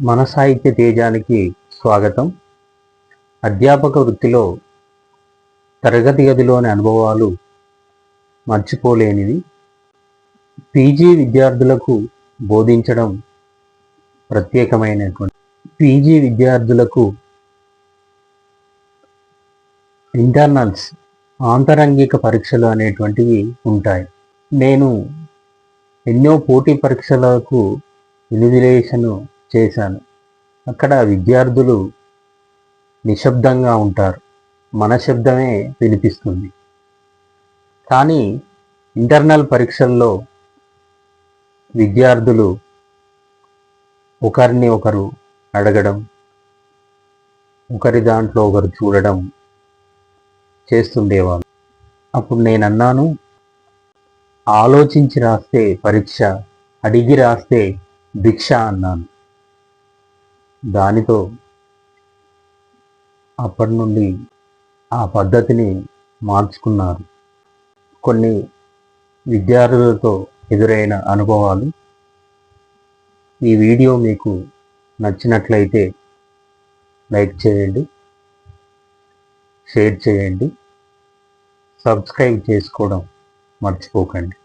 మన సాహిత్య తేజానికి స్వాగతం. అధ్యాపక వృత్తిలో తరగతి గదిలోని అనుభవాలు మర్చిపోలేనివి. పీజీ విద్యార్థులకు బోధించడం ప్రత్యేకమైనటువంటి పీజీ విద్యార్థులకు ఇంటర్నల్స్ ఆంతరంగిక పరీక్షలు అనేటువంటివి ఉంటాయి. నేను ఎన్నో పోటీ పరీక్షలకు ఇన్విజిలేషన్ చేశాను. అక్కడ విద్యార్థులు నిశ్శబ్దంగా ఉంటారు, మన శబ్దమే వినిపిస్తుంది. కానీ ఇంటర్నల్ పరీక్షల్లో విద్యార్థులు ఒకరిని ఒకరు అడగడం, ఒకరి దాంట్లో ఒకరు చూడడం చేస్తుండేవాళ్ళు. అప్పుడు నేను అన్నాను, ఆలోచించి రాస్తే పరీక్ష, అడిగి రాస్తే భిక్ష అన్నాను. దానితో అప్పటి నుండి ఆ పద్ధతిని మార్చుకున్నారు. కొన్ని విద్యార్థులతో ఎదురైన అనుభవాలు. ఈ వీడియో మీకు నచ్చినట్లయితే లైక్ చేయండి, షేర్ చేయండి, సబ్స్క్రైబ్ చేసుకోవడం మర్చిపోకండి.